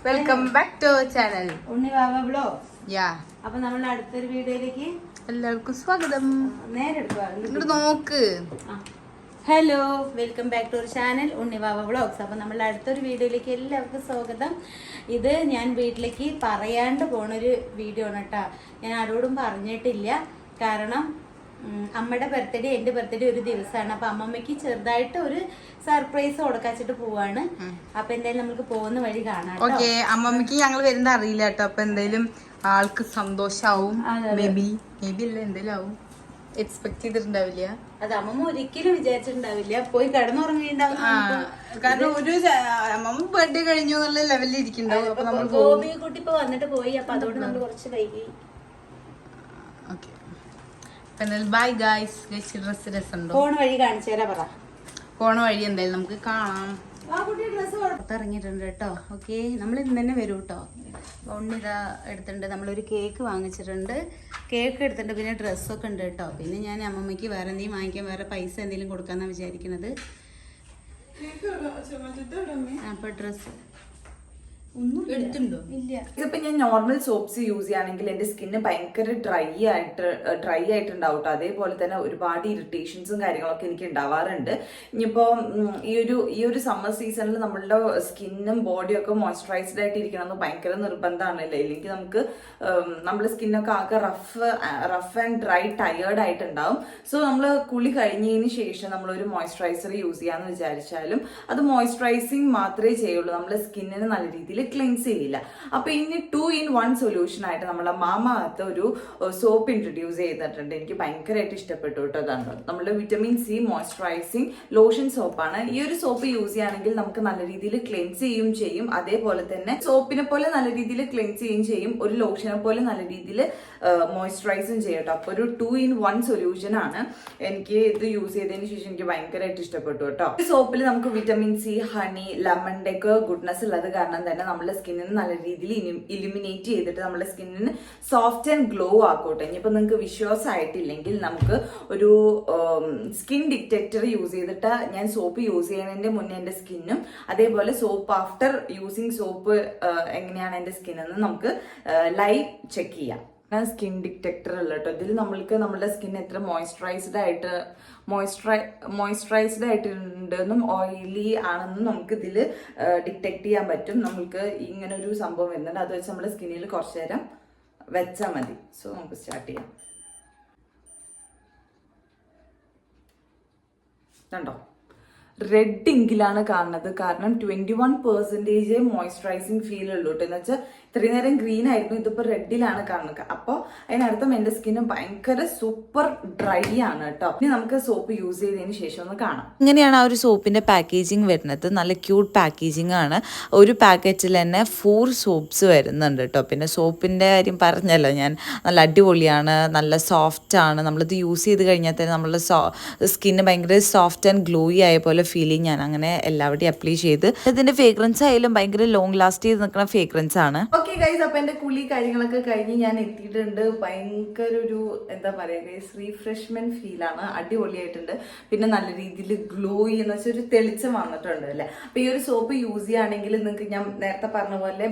Welcome back to our channel Unnivava vlog. Yeah അപ്പൊ നമ്മുടെ അടുത്തൊരു വീഡിയോയിലേക്ക് എല്ലാവർക്കും സ്വാഗതം. നേരെ ഇങ്ങോട്ട് നോക്ക്. Hello, welcome back to our channel Unnivava vlogs. അപ്പൊ നമ്മളുടെ അടുത്തൊരു വീഡിയോയിലേക്ക് എല്ലാവർക്കും സ്വാഗതം. ഇത് ഞാൻ വീട്ടിലേക്ക് പറയാണ്ട് പോണൊരു വീഡിയോ ആണ് കേട്ടോ. ഞാൻ ആരോടും പറഞ്ഞിട്ടില്ല. കാരണം അമ്മയുടെ ബർത്ത്ഡേ എൻ്റെ ബർത്ത്ഡേ ഒരു ദിവസമാണ്. അപ്പൊ അമ്മമ്മയ്ക്ക് ചെറുതായിട്ട് ഒരു സർപ്രൈസ് കൊടുക്കാച്ചിട്ട് പോവാണ്. അപ്പൊ എന്തായാലും നമുക്ക് പോകുന്ന വഴി കാണാം. ഓക്കെ, അമ്മമ്മക്ക് ഞങ്ങൾ വരുന്ന അറിയില്ല കേട്ടോ. അപ്പൊ എന്തായാലും ആൾക്ക് സന്തോഷാവും. മേ ബി അല്ല എന്തായാലും ആവും. എക്സ്പെക്ട് ചെയ്തിട്ടുണ്ടാവില്ല. അത് അമ്മമ്മ ഒരിക്കലും വിചാരിച്ചിട്ടുണ്ടാവില്ല. പോയി കിടന്നുറങ്ങിണ്ടാവും. കാരണം ഒരു അമ്മമ്മ ബർത്ത്ഡേ കഴിഞ്ഞു എന്നുള്ള ലെവലിൽ ഇരിക്കുന്നുണ്ടാവും. അപ്പൊ നമ്മൾ ഗോപി കുട്ടി ഇപ്പൊ വന്നിട്ട് പോയി. അപ്പൊ അതുകൊണ്ട് നമ്മൾ കുറച്ച് വൈകി. Okay, bye guys. ഡ്രസ് രസമുണ്ടോ? പോണ വഴി കാണിച്ചു തരാ. പറ പോണ വഴി എന്തായാലും നമുക്ക് കാണാം. ഇറങ്ങിയിട്ടുണ്ട് കേട്ടോ. ഓക്കെ, നമ്മൾ ഇന്ന് തന്നെ വരും കേട്ടോ. ഉണ്ണിതാ എടുത്തിട്ടുണ്ട്. നമ്മളൊരു കേക്ക് വാങ്ങിച്ചിട്ടുണ്ട്. കേക്ക് എടുത്തിട്ടുണ്ട്. പിന്നെ ഡ്രസ്സൊക്കെ ഉണ്ട് കേട്ടോ. പിന്നെ ഞാൻ അമ്മമ്മയ്ക്ക് വേറെ എന്തെങ്കിലും വാങ്ങിക്കാൻ വേറെ പൈസ എന്തെങ്കിലും കൊടുക്കാന്നാണ് വിചാരിക്കുന്നത്. അപ്പൊ ഡ്രസ്സ് ഒന്നും എടുത്തുണ്ടോ? ഇല്ല. ഇതിപ്പോ ഞാൻ നോർമൽ സോപ്സ് യൂസ് ചെയ്യുകയാണെങ്കിൽ എന്റെ സ്കിന്ന് ഭയങ്കര ഡ്രൈ ആയിട്ടുണ്ടാവും കേട്ടോ. അതേപോലെ തന്നെ ഒരുപാട് ഇറിറ്റേഷൻസും കാര്യങ്ങളൊക്കെ എനിക്ക് ഉണ്ടാവാറുണ്ട്. ഇനിയിപ്പോ ഈ ഒരു സമ്മർ സീസണിൽ നമ്മളുടെ സ്കിന്നും ബോഡിയും ഒക്കെ മോയ്സ്ചറൈസ്ഡ് ആയിട്ട് ഇരിക്കണമെന്ന് ഭയങ്കര നിർബന്ധമാണല്ലോ. ഇല്ലെങ്കിൽ നമുക്ക് നമ്മുടെ സ്കിന്നൊക്കെ ആകെ റഫ് ആൻഡ് ഡ്രൈ ടയേർഡ് ആയിട്ടുണ്ടാവും. സോ നമ്മൾ കുളി കഴിഞ്ഞതിന് ശേഷം നമ്മളൊരു മോയ്സ്ചറൈസർ യൂസ് ചെയ്യാന്ന് വിചാരിച്ചാലും അത് മോയ്സ്ചറൈസിങ് മാത്രമേ ചെയ്യുള്ളൂ. നമ്മുടെ സ്കിന്നിന് നല്ല രീതിയിൽ ക്ലെൻസ് ചെയ്യില്ല. അപ്പൊ ഇനി 2-in-1 സൊല്യൂഷൻ ആയിട്ട് നമ്മളെ മാമഅർത്ത് ഒരു സോപ്പ് ഇൻട്രൊഡ്യൂസ് ചെയ്തിട്ടുണ്ട്. എനിക്ക് ഭയങ്കരമായിട്ട് ഇഷ്ടപ്പെട്ടു കേട്ടോ. അതാണ് നമ്മുടെ വിറ്റമിൻ സി മോയ്സ്ചറൈസിങ് ലോഷൻ സോപ്പാണ്. ഈ ഒരു സോപ്പ് യൂസ് ചെയ്യുകയാണെങ്കിൽ നമുക്ക് നല്ല രീതിയിൽ ക്ലെൻസ് ചെയ്യുകയും ചെയ്യും. അതേപോലെ തന്നെ സോപ്പിനെ പോലെ നല്ല രീതിയിൽ ക്ലെൻസ് ചെയ്യുകയും ചെയ്യും. ഒരു ലോഷനെ പോലെ നല്ല രീതിയിൽ മോയ്സ്ചറൈസും ചെയ്യും കേട്ടോ. അപ്പൊ ഒരു 2-in-1 സൊല്യൂഷൻ ആണ്. എനിക്ക് ഇത് യൂസ് ചെയ്തതിന് ശേഷം എനിക്ക് ഭയങ്കരമായിട്ട് ഇഷ്ടപ്പെട്ടു കേട്ടോ. ഈ സോപ്പിൽ നമുക്ക് വിറ്റമിൻ സി, ഹണി, ലെമണിന്റെ ഒക്കെ ഗുഡ്നെസ് ഉള്ളത് കാരണം തന്നെ നമ്മുടെ സ്കിന്നിന് നല്ല രീതിയിൽ ഇലിമിനേറ്റ് ചെയ്തിട്ട് നമ്മുടെ സ്കിന്നിന് സോഫ്റ്റ് ആൻഡ് ഗ്ലോ ആക്കോട്ടെ. ഇനിയിപ്പോൾ നിങ്ങൾക്ക് വിശ്വാസമായിട്ടില്ലെങ്കിൽ നമുക്ക് ഒരു സ്കിൻ ഡിറ്റക്ടർ യൂസ് ചെയ്തിട്ട് ഞാൻ സോപ്പ് യൂസ് ചെയ്യുന്നതിന്റെ മുന്നേ എൻ്റെ സ്കിന്നും അതേപോലെ സോപ്പ് ആഫ്റ്റർ യൂസിങ് സോപ്പ് എങ്ങനെയാണ് എൻ്റെ സ്കിന്നെന്ന് നമുക്ക് ലൈവ് ചെക്ക് ചെയ്യാം. സ്കിൻ ഡിറ്റക്ടർ അല്ല കേട്ടോ. ഇതിൽ നമ്മൾക്ക് നമ്മുടെ സ്കിൻ എത്ര മോയ്സ്ചറൈസ്ഡ് ആയിട്ടുണ്ടെന്നും ഓയിലി ആണെന്നും നമുക്ക് ഇതിൽ ഡിറ്റക്ട് ചെയ്യാൻ പറ്റും. നമ്മൾക്ക് ഇങ്ങനെ ഒരു സംഭവം വരുന്നുണ്ട്. അത് വെച്ച് നമ്മുടെ സ്കിന്നിൽ കുറച്ചു നേരം വെച്ചാൽ മതി. സോ നമുക്ക് സ്റ്റാർട്ട് ചെയ്യാം. കണ്ടോ, റെഡ് ഇങ്കിലാണ് കാണുന്നത്. കാരണം 21% മോയ്സ്ചറൈസിങ് ഫീൽ ഉള്ളൂ കേട്ടോ. എന്ന് വെച്ചാൽ ഇത്രയും നേരം ഗ്രീൻ ആയിരുന്നു, ഇതിപ്പോ റെഡിലാണ് കാണുന്നത്. അപ്പോൾ അതിനർത്ഥം എന്റെ സ്കിന്ന് ഭയങ്കര സൂപ്പർ ഡ്രൈ ആണ് കേട്ടോ. ഇനി നമുക്ക് സോപ്പ് യൂസ് ചെയ്തതിന് ശേഷം ഒന്ന് കാണാം. ഇങ്ങനെയാണ് ആ ഒരു സോപ്പിന്റെ പാക്കേജിങ് വരുന്നത്. നല്ല ക്യൂട്ട് പാക്കേജിങ് ആണ്. ഒരു പാക്കറ്റിൽ തന്നെ 4 സോപ്സ് വരുന്നുണ്ട് കേട്ടോ. പിന്നെ സോപ്പിന്റെ കാര്യം പറഞ്ഞല്ലോ ഞാൻ, നല്ല അടിപൊളിയാണ്, നല്ല സോഫ്റ്റ് ആണ്. നമ്മളിത് യൂസ് ചെയ്ത് കഴിഞ്ഞാൽ തന്നെ നമ്മളുടെ സ്കിന്ന് ഭയങ്കര സോഫ്റ്റ് ആൻഡ് ഗ്ലോയി ആയ പോലെ ഫീലിംഗ്. ഞാൻ അങ്ങനെ എല്ലാവരുടെയും അപ്ലൈ ചെയ്ത് ഇതിന്റെ ഫ്രേഗ്രൻസ് ആയാലും ഭയങ്കര ലോങ് ലാസ്റ്റ് ചെയ്ത് നിൽക്കുന്ന ഫ്രേഗ്രൻസ് ആണ്. ഓക്കെ ഗൈസ്, അപ്പൊ എന്റെ കുളി കാര്യങ്ങളൊക്കെ കഴിഞ്ഞ് ഞാൻ എത്തിയിട്ടുണ്ട്. ഭയങ്കര ഒരു എന്താ പറയാ ഗൈസ്, റീഫ്രഷ്മെന്റ് ഫീലാണ്. അടിപൊളിയായിട്ടുണ്ട്. പിന്നെ നല്ല രീതിയിൽ ഗ്ലോയി എന്ന് വെച്ചാൽ ഒരു തെളിച്ചം വന്നിട്ടുണ്ട് അല്ലെ. അപ്പൊ ഈ ഒരു സോപ്പ് യൂസ് ചെയ്യുകയാണെങ്കിൽ നിങ്ങൾക്ക് ഞാൻ നേരത്തെ പറഞ്ഞ പോലെ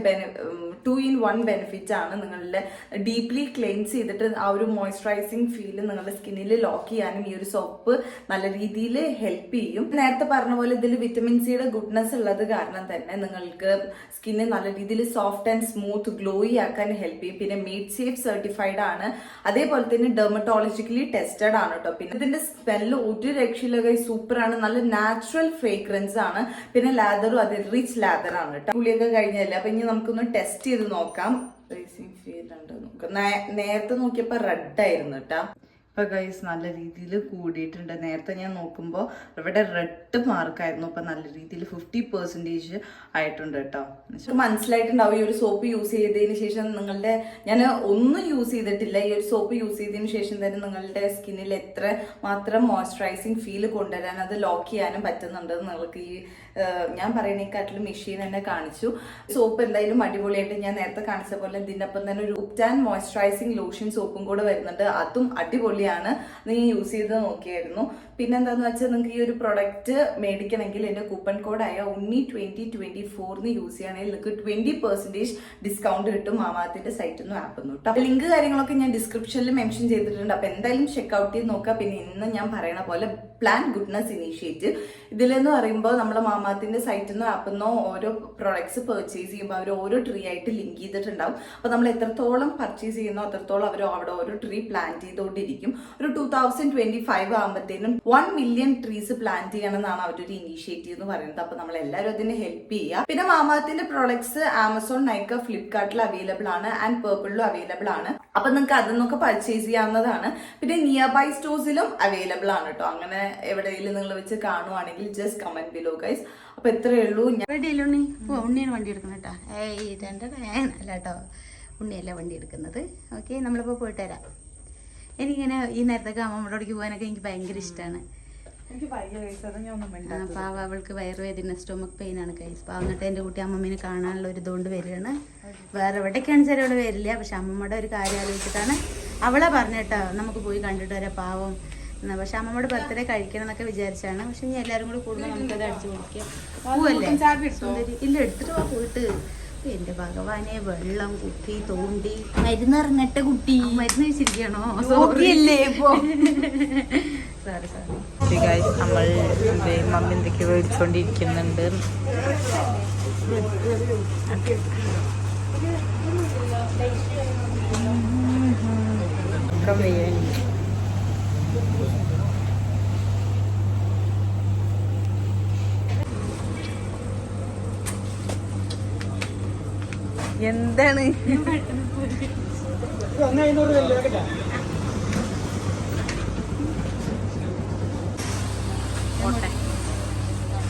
2-in-1 ബെനിഫിറ്റ് ആണ്. നിങ്ങളുടെ ഡീപ്ലി ക്ലെൻസ് ചെയ്തിട്ട് ആ ഒരു മോയ്സ്ചറൈസിങ് ഫീൽ നിങ്ങളുടെ സ്കിന്നിൽ ലോക്ക് ചെയ്യാനും ഈ ഒരു സോപ്പ് നല്ല രീതിയിൽ ഹെൽപ്പ് ചെയ്യും. നേരത്തെ പറഞ്ഞ പോലെ ഇതിൽ വിറ്റമിൻ സിയുടെ ഗുഡ്നെസ് ഉള്ളത് കാരണം തന്നെ നിങ്ങൾക്ക് സ്കിന്ന് നല്ല രീതിയിൽ സോഫ്റ്റ് ആൻഡ് സ്മൂത്ത് ഗ്ലോയി ആക്കാൻ ഹെൽപ്പ് ചെയ്യും. പിന്നെ മെയ്ഡ് സേഫ് സർട്ടിഫൈഡ് ആണ്. അതേപോലെ തന്നെ ഡെർമറ്റോളജിക്കലി ടെസ്റ്റഡ് ആണ് കേട്ടോ. പിന്നെ ഇതിന്റെ സ്മെല്ല് ഒരു രക്ഷയിലൊക്കെ സൂപ്പർ ആണ്. നല്ല നാച്ചുറൽ ഫ്രേഗ്രൻസ് ആണ്. പിന്നെ ലാദറും അതെ റിച്ച് ലാദർ ആണ് കേട്ടോ. കുളിയൊക്കെ കഴിഞ്ഞല്ലേ. അപ്പൊ ഇനി നമുക്കൊന്ന് ടെസ്റ്റ് ചെയ്ത് നോക്കാം. ഫീൽ ഉണ്ട് നോക്കാം. നേരത്തെ നോക്കിയപ്പോ റെഡ് ആയിരുന്നു കേട്ടോ. ഇപ്പൊ ഗൈസ് നല്ല രീതിയിൽ കൂടിയിട്ടുണ്ട്. നേരത്തെ ഞാൻ നോക്കുമ്പോൾ ഇവിടെ റെഡ് മാർക്കായിരുന്നു. ഇപ്പൊ നല്ല രീതിയിൽ 50% ആയിട്ടുണ്ട് കേട്ടോ. മനസ്സിലായിട്ടുണ്ടാവും ഈ ഒരു സോപ്പ് യൂസ് ചെയ്തതിന് ശേഷം നിങ്ങളുടെ, ഞാൻ ഒന്നും യൂസ് ചെയ്തിട്ടില്ല, ഈ ഒരു സോപ്പ് യൂസ് ചെയ്തതിന് ശേഷം തന്നെ നിങ്ങളുടെ സ്കിന്നിൽ എത്ര മാത്രം മോയ്സ്ചറൈസിങ് ഫീൽ കൊണ്ടുവരാൻ അത് ലോക്ക് ചെയ്യാനും പറ്റുന്നുണ്ട്. നിങ്ങൾക്ക് ഈ ഞാൻ പറയുന്നതിനെക്കാട്ടിലും മെഷീൻ തന്നെ കാണിച്ചു. സോപ്പ് എന്തായാലും അടിപൊളിയായിട്ട് ഞാൻ നേരത്തെ കാണിച്ച പോലെ ഇതിൻ്റെ ഒപ്പം തന്നെ ഒരു ഉപ്റ്റാൻ മോയ്സ്ചറൈസിങ് ലോഷൻ സോപ്പും കൂടെ വരുന്നുണ്ട്. അതും അടിപൊളിയാണ്. നീ യൂസ് ചെയ്ത് നോക്കിയായിരുന്നു. പിന്നെന്താന്ന് വെച്ചാൽ നിങ്ങൾക്ക് ഈ ഒരു പ്രൊഡക്റ്റ് മേടിക്കണമെങ്കിൽ എൻ്റെ കൂപ്പൺ കോഡായ UNNI2024 യൂസ് ചെയ്യുകയാണെങ്കിൽ നിങ്ങൾക്ക് 20% ഡിസ്കൗണ്ട് കിട്ടും മാമാത്തിന്റെ സൈറ്റിൽ നിന്നും ആപ്പിൽ നിന്നും കേട്ടോ. ലിങ്ക് കാര്യങ്ങളൊക്കെ ഞാൻ ഡിസ്ക്രിപ്ഷനിൽ മെൻഷൻ ചെയ്തിട്ടുണ്ട്. അപ്പോൾ എന്തായാലും ചെക്ക്ഔട്ട് ചെയ്ത് നോക്കുക. പിന്നെ ഇന്ന് ഞാൻ പറയണ പോലെ പ്ലാൻ ഗുഡ്നസ് ഇനീഷ്യേറ്റീവ് ഇതിലെന്ന് പറയുമ്പോൾ നമ്മുടെ മാമാത്തിന്റെ സൈറ്റിൽ നിന്നോ ആപ്പിൽ നിന്നോ ഓരോ പ്രൊഡക്ട്സ് പർച്ചേസ് ചെയ്യുമ്പോൾ അവർ ഓരോ ട്രീ ആയിട്ട് ലിങ്ക് ചെയ്തിട്ടുണ്ടാവും. അപ്പോൾ നമ്മൾ എത്രത്തോളം പർച്ചേസ് ചെയ്യുന്നോ അത്രത്തോളം അവർ അവിടെ ഓരോ ട്രീ പ്ലാൻ ചെയ്തുകൊണ്ടിരിക്കും. ഒരു 2025 ആകുമ്പോഴത്തേനും 1 മില്യൺ ട്രീസ് പ്ലാൻ ചെയ്യണം എന്നാണ് അവരൊരു ഇനീഷ്യേറ്റീവ് എന്ന് പറയുന്നത്. അപ്പോൾ നമ്മൾ എല്ലാവരും അതിന് ഹെൽപ്പ് ചെയ്യുക. പിന്നെ മാമാത്തിന്റെ പ്രോഡക്ട്സ് ആമസോൺ, നൈക്ക, ഫ്ലിപ്കാർട്ടിൽ അവൈലബിൾ ആണ് ആൻഡ് പേർപ്പിളിലും അവൈലബിൾ ആണ്. അപ്പൊ നിങ്ങൾക്ക് അതിൽ നിന്നൊക്കെ പർച്ചേസ് ചെയ്യാവുന്നതാണ്. പിന്നെ നിയർ ബൈ സ്റ്റോഴ്സിലും അവൈലബിൾ ആണ് കേട്ടോ. അങ്ങനെ എവിടെയെങ്കിലും നിങ്ങൾ വെച്ച് കാണുവാണെങ്കിൽ ജസ്റ്റ് കമന്റ് ബിലോ ഗൈസ്. അപ്പൊ ഇത്രയേ ഉള്ളൂ. ഉണ്ണിയാണ് വണ്ടി എടുക്കുന്നത് കേട്ടോ. അല്ല കേട്ടോ, ഉണ്ണിയല്ല വണ്ടി എടുക്കുന്നത്. ഓക്കെ, നമ്മളിപ്പോൾ പോയിട്ട് വരാം. എനിക്കിങ്ങനെ ഈ നേരത്തൊക്കെ അമ്മമ്മയോടേക്ക് പോകാനൊക്കെ എനിക്ക് ഭയങ്കര ഇഷ്ടമാണ്. പാവ അവൾക്ക് വയറുവേദന, സ്റ്റൊമക് പെയിൻ ആണ് കൈസ്. പാവം എന്നിട്ട് എൻ്റെ കുട്ടി അമ്മമ്മേനെ കാണാനുള്ള ഒരു ഇതുകൊണ്ട് വരികയാണ്. വേറെ എവിടേക്കാണ് ചില അവിടെ വരില്ല. പക്ഷെ അമ്മമ്മയുടെ ഒരു കാര്യം ആലോചിച്ചിട്ടാണ് അവളെ പറഞ്ഞിട്ടോ നമുക്ക് പോയി കണ്ടിട്ട് വരാം പാവം എന്നാ. പക്ഷെ അമ്മമ്മയുടെ ബർത്ത്ഡേ കഴിക്കണം എന്നൊക്കെ വിചാരിച്ചാണ്. പക്ഷെ ഇനി എല്ലാവരും കൂടി കൂടുമ്പോൾ നമുക്കത് അടിച്ചു കുടിക്കാം. പോവല്ലേ സുന്ദരി? ഇല്ല, എടുത്തിട്ട് പോവാ പോയിട്ട്. എന്റെ ഭഗവാനെ, വെള്ളം കുത്തി തോണ്ടി മരുന്നിറങ്ങട്ടെ കുട്ടി. മരുന്ന് വെച്ചിരിക്കണോ? സോറി അല്ലേ ഇപ്പോ. Sorry sorry. നമ്മൾ മമ്മി എന്തൊക്കെ മേടിച്ചോണ്ടിരിക്കുന്നുണ്ട്. എന്താണ്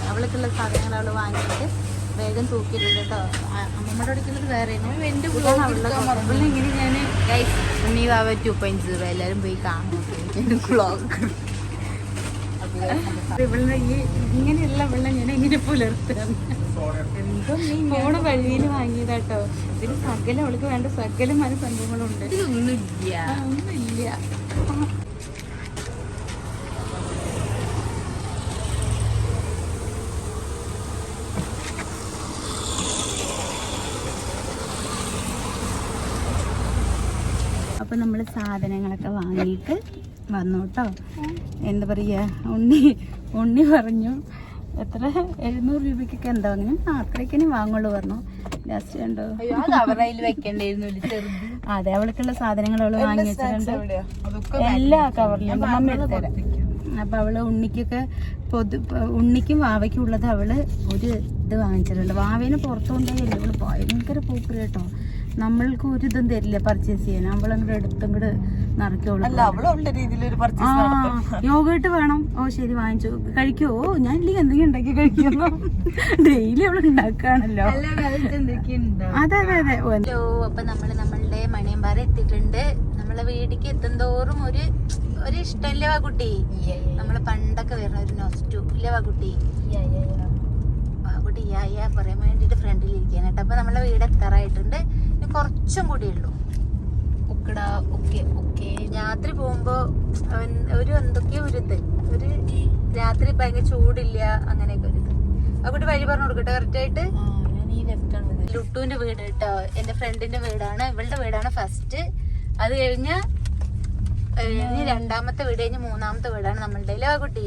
അവൾക്കുള്ള സാധനങ്ങൾ അവള് വാങ്ങിയിട്ട് വേഗം തൂക്കിയിട്ടുണ്ട് കേട്ടോ. അമ്മമ്മയുടെ അടുക്കുന്നത് വേറെ ഇങ്ങനെ ഞാൻ ഉണ്ണി വാവ 2.0 എല്ലാരും പോയി കാണും വ്ളോഗ്. ഇവളെ ഇങ്ങനെയുള്ള വെള്ളം ഞാൻ എങ്ങനെ പുലർത്തുക? ഫോണ് വഴിയിൽ വാങ്ങിയതാട്ടോ. ഇതിന് സകലം അവൾക്ക് വേണ്ട സകലമായ സംഭവങ്ങളുണ്ട്. ഒന്നുമില്ല. അപ്പോൾ നമ്മൾ സാധനങ്ങളൊക്കെ വാങ്ങിയിട്ട് വന്നു കേട്ടോ. എന്താ പറയുക, ഉണ്ണി പറഞ്ഞു എത്ര 700 രൂപയ്ക്കൊക്കെ എന്താ അങ്ങനെ അത്രയ്ക്കിനും വാങ്ങുള്ളൂ പറഞ്ഞു. ലാസ്റ്റ് കണ്ടോ അതെ, അവൾക്കുള്ള സാധനങ്ങൾ അവള് വാങ്ങി വെച്ചിട്ടുണ്ട്. എല്ലാ കവറിലും മമ്മ എടുത്തരാം. അപ്പൊ അവള് ഉണ്ണിക്കും വാവയ്ക്കും ഉള്ളത് അവള് ഒരു ഇത് വാങ്ങിച്ചിട്ടുണ്ട്. വാവേനെ പുറത്തു കൊണ്ടുപോയല്ലേ അവള് ഭയങ്കര പോക്കറി കേട്ടോ. നമ്മൾക്ക് ഒരു ഇതും തരില്ല പർച്ചേസ് ചെയ്യാൻ. അവളങ്ങോട്ട് എടുത്തും കൂടെ നിറയ്ക്കോളൂ. യോഗട്ട് വേണം. ഓ ശരി, വാങ്ങിച്ചു. കഴിക്കുവോ? ഞാൻ ഇല്ലെങ്കിൽ എന്തെങ്കിലും ഉണ്ടാക്കി കഴിക്കുമോ? ഡെയിലി അവള് ഉണ്ടാക്കുകയാണല്ലോ. അതെ അതെ അതെ. അപ്പൊ നമ്മളുടെ മണിയമ്പാറ എത്തിയിട്ടുണ്ട്. നമ്മളെ വീടിക്ക് എത്തുന്തോറും ഒരു ഇഷ്ടമില്ലേ വാക്കുട്ടി? നമ്മള് പണ്ടൊക്കെ വരുന്ന ഒരു നൊസ്റ്റു ഇല്ലേ വാക്കുട്ടി? വാക്കുട്ടി യാ പറയാൻ വേണ്ടിട്ട് ഫ്രണ്ടിൽ ഇരിക്കാനായിട്ട്. അപ്പൊ നമ്മളെ വീട് എത്താറായിട്ടുണ്ട്. കുറച്ചും കൂടി ഉള്ളൂ. ഓക്കെ രാത്രി പോകുമ്പോ ഒരു എന്തൊക്കെയോ ഒരു രാത്രി ഭയങ്കര ചൂടില്ല, അങ്ങനെയൊക്കെ ഒരു ഇത്. അവിടെ വഴി പറഞ്ഞു കൊടുക്കട്ടെ കറക്റ്റ് ആയിട്ട്. ലുട്ടുവിന്റെ വീട് കേട്ടോ, എന്റെ ഫ്രണ്ടിന്റെ വീടാണ്. ഇവളുടെ വീടാണ് ഫസ്റ്റ്. അത് കഴിഞ്ഞ് രണ്ടാമത്തെ വീട് കഴിഞ്ഞ് മൂന്നാമത്തെ വീടാണ് നമ്മളുടെ. ഇല്ല കുട്ടി?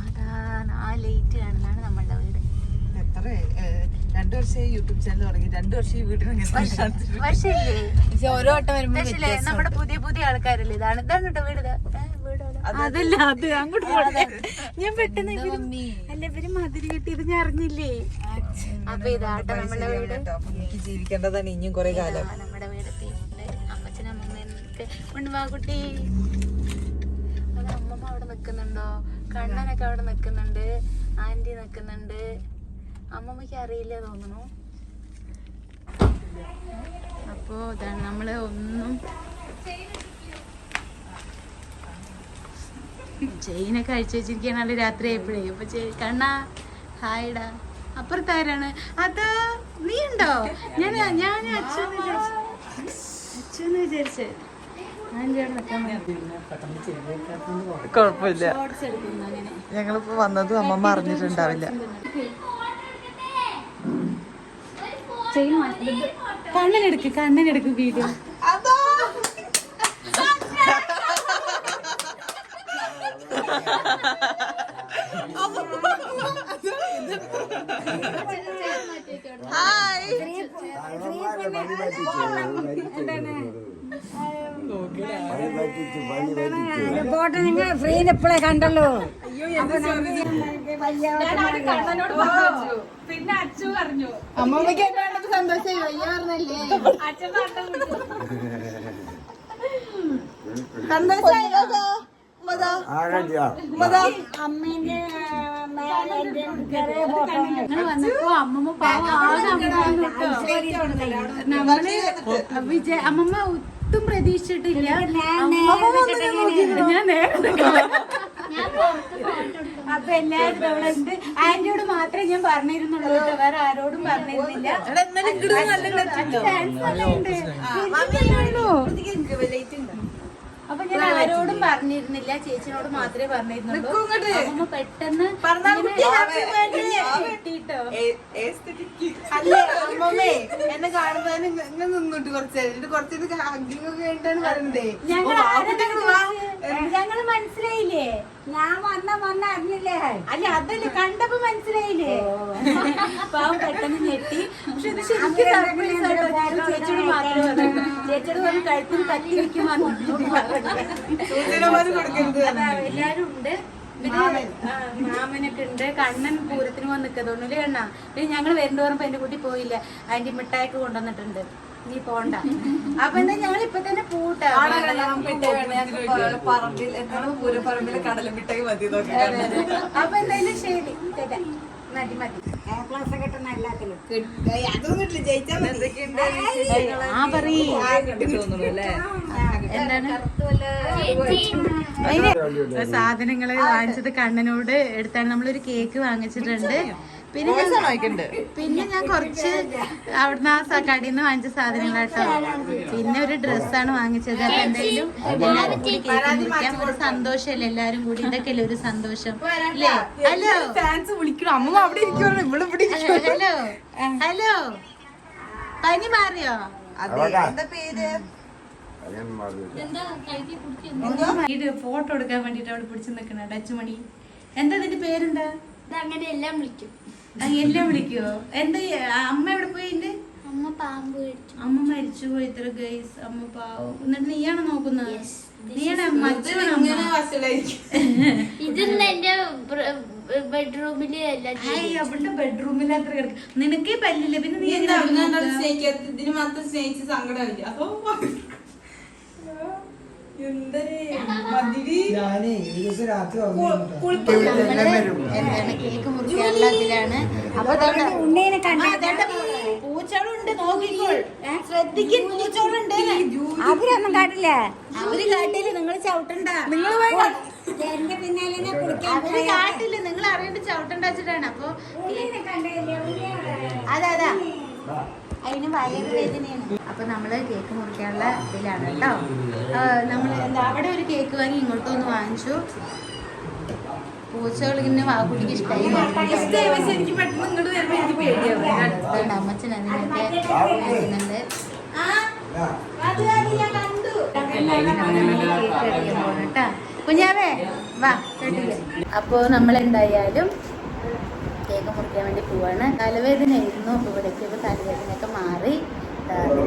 അതാണ് ആ ലൈറ്റ് കാണുന്നതാണ് നമ്മളുടെ വീട്. 2 വർഷമായി യൂട്യൂബ് ചാനൽ തുടങ്ങി, 2 വർഷം ഈ വീട്ടിൽ. ഓരോ വട്ടം വരുമ്പോ നമ്മുടെ പുതിയ ആൾക്കാരല്ലേ. ഇതാണ് കേട്ടോ വീട്. അതല്ല, അത് അങ്ങോട്ട് പോകട്ടെ. ഞാൻ പെട്ടെന്ന് അല്ല ഇവര് മതിരി കെട്ടിയത് ഞാൻ അറിഞ്ഞില്ലേ. അപ്പൊ ഇതാട്ടോ നമ്മുടെ വീട്. ജീവിക്കേണ്ടതാണ് ഇനിയും കുറെ കാലം. നമ്മുടെ വീട് അമ്മച്ചനും അമ്മമ്മയൊക്കെ ഉണ്ണിവാക്കുട്ടി. അത് അമ്മമ്മ അവിടെ നിക്കുന്നുണ്ടോ? കണ്ണനൊക്കെ അവിടെ നിക്കുന്നുണ്ട്. ആന്റി നിക്കുന്നുണ്ട്. അമ്മമ്മക്ക് അറിയില്ല തോന്നുന്നു. അപ്പോ ഇതാണ് നമ്മള് ഒന്നും ചെയിനൊക്കെ അഴിച്ചു വെച്ചിരിക്കുകയാണല്ലോ രാത്രി ആയപ്പോഴേ. അപ്പൊ കണ്ണാ ഹായിടാ. അപ്പുറത്താരാണ്? അത് നീ ഉണ്ടോ? ഞാൻ അച്ഛന്ന് വിചാരിച്ച് കുഴപ്പമില്ല. ഷോർട്സ് എടുക്കുന്നു അങ്ങനെ. ഞങ്ങളിപ്പോ വന്നതും അമ്മമ്മ അറിഞ്ഞിട്ടുണ്ടാവില്ല. കണ്ണനെടുക്ക് വീഡിയോ. പോട്ടെ, നിങ്ങൾ ഫ്രീ എപ്പോഴേ കണ്ടല്ലോ. പിന്നെ അച്ചു പറഞ്ഞു അമ്മമ്മക്ക് സന്തോഷമായി വയ്യ പറഞ്ഞല്ലേ. സന്തോഷമായി അമ്മേന്റെ ഞങ്ങൾ വന്നപ്പോ അമ്മമ്മ പാവം വിജയ അമ്മമ്മ ഒട്ടും പ്രതീക്ഷിച്ചിട്ടില്ല. ഞാൻ അപ്പൊ എല്ലാവരും അവിടെ ഉണ്ട്. ആന്റിയോട് മാത്രമേ ഞാൻ പറഞ്ഞിരുന്നുള്ളൂ കേട്ടോ, വേറെ ആരോടും പറഞ്ഞിരുന്നില്ല. അപ്പൊ ഞാൻ ആരോടും പറഞ്ഞിരുന്നില്ല, ചേച്ചിനോട് മാത്രമേ പറഞ്ഞിരുന്നുള്ളൂ. അമ്മ പെട്ടെന്ന് കിട്ടിട്ടോ. അല്ലേ അമ്മമ്മേ എന്നെ കാണുന്നതിന് ഇങ്ങനെ നിന്നിട്ട് കുറച്ച് കഴിഞ്ഞിട്ടാണ് പറയുന്നതേ. ഞങ്ങള് മനസ്സിലായില്ലേ? ഞാൻ വന്ന അറിഞ്ഞില്ലേ? അല്ല അതല്ലേ, കണ്ടപ്പോ മനസ്സിലായില്ലേ? പാവം പെട്ടെന്ന് ഞെട്ടി. പക്ഷെ ഇത് ശരിക്കും സർപ്രൈസ് ആട്ടോ. ഞാൻ ചേച്ചിയോട് മാത്രമേ പറഞ്ഞു. ചേച്ചിയോട് പറഞ്ഞ് കഴുത്തിന് തട്ടി വെക്കുമെന്ന് എല്ലാരും ഉണ്ട്. മാമനൊക്കെ ഉണ്ട്. കണ്ണൻ പൂരത്തിന് വന്ന് നിൽക്കതൊന്നുമില്ല കണ്ണ. പിന്നെ ഞങ്ങൾ വരുന്ന പറയുമ്പോ എന്റെ കുട്ടി പോയില്ല. അതിന്റെ മിഠായിക്ക് കൊണ്ടുവന്നിട്ടുണ്ട്. നീ പോണ്ട. അപ്പൊ എന്താ ഞങ്ങൾ ഇപ്പൊ തന്നെ പൂട്ടാ. അപ്പൊ എന്തായാലും ശരി മതി മതി. ആ പറയ് എന്താണ് സാധനങ്ങള് വാങ്ങിച്ചത് കണ്ണനോട് എടുത്താണ്. നമ്മളൊരു കേക്ക് വാങ്ങിച്ചിട്ടുണ്ട്. പിന്നെ ഞാൻ കുറച്ച് അവിടുന്ന് ആ കടയിൽ നിന്ന് വാങ്ങിച്ച സാധനങ്ങളാട്ടോ. പിന്നെ ഒരു ഡ്രസ്സാണ് വാങ്ങിച്ചത്. അപ്പൊ എന്തായാലും എല്ലാരും കൂടി കേക്ക് മുറിക്കാം. ഒരു സന്തോഷല്ലേ എല്ലാരും കൂടി. ഇതൊക്കെയല്ലേ ഒരു സന്തോഷം അല്ലേ? ഹലോ വിളിക്കണം. അമ്മ അവിടെ ഇരിക്കുവാണ്, ഇവിടെ ഹലോ ഹലോ. പനി മാറിയോ? എന്താ പേര്? ഫോട്ടോ എടുക്കാൻ വേണ്ടിട്ട് അവിടെ പിടിച്ചു നിക്കണ ഡച്ചുമണി. എന്താ ഇതിന്റെ പേരെന്താ? അങ്ങനെ എല്ലാം വിളിക്കും. എല്ലാം വിളിക്കോ? എന്താ അമ്മ എവിടെ പോയി? അമ്മ പാമ്പ് കഴിച്ചു. അമ്മ മരിച്ചു പോയി. ഇത്ര ഗൈസ് അമ്മ പാവം. എന്നിട്ട് നീയാണോ നോക്കുന്നത്? നീയാണ് മരിച്ചു. ഇതെല്ലാം എന്റെ ബെഡ്റൂമില് അവളുടെ ബെഡ്റൂമിൽ അത്ര കിടക്കും. നിനക്കേ പല്ലില്ല, പിന്നെ നീ എന്താ സ്നേഹിക്കാത്ത? ഇതിന് മാത്രം സ്നേഹിച്ച് സങ്കടമില്ല. അപ്പൊ കേക്ക് മുറിക്കാനുള്ളതിലാണ്. അപ്പൊ ഉണ്ണീനെ കണ്ട പൂച്ചകളുണ്ട്, നോക്കിക്കോൾ. ശ്രദ്ധിക്കും, പൂച്ചകളുണ്ട്. അവരൊന്നും കാട്ടില്ല. അവര് കാട്ടില്ല, നിങ്ങൾ ചവിട്ടണ്ട. നിങ്ങൾ എന്റെ പിന്നാലെ അവര് കാട്ടില്ല, നിങ്ങൾ അറിയേണ്ട ചവിട്ടണ്ട വെച്ചിട്ടാണ്. അപ്പൊ അതാ അതിന് വയറുവേദനയാണ്. അപ്പൊ നമ്മള് കേക്ക് മുറിക്കാനുള്ള ഇതിലാണ് കേട്ടോ. നമ്മള് അവിടെ ഒരു കേക്ക് വാങ്ങി ഇങ്ങോട്ടൊന്ന് വാങ്ങിച്ചു. പൂച്ചകൾ ഇങ്ങനെ കുട്ടിക്ക് ഇഷ്ടമായി. എനിക്ക് പെട്ടെന്ന് ഇങ്ങോട്ട് വരുമ്പോ എനിക്ക് പേടിയാവും. അമ്മച്ചൻ അതിനൊക്കെ വരുന്നുണ്ട്. കേട്ടോ കുഞ്ഞാവേ വാ കേട്ടില്ലേ. അപ്പൊ നമ്മൾ എന്തായാലും കേക്ക് മുറിക്കാൻ വേണ്ടി പോവാണ്. തലവേദന ആയിരുന്നു. അപ്പോൾ ഇവിടെ എത്തിയപ്പോൾ തലവേദനയൊക്കെ മാറി.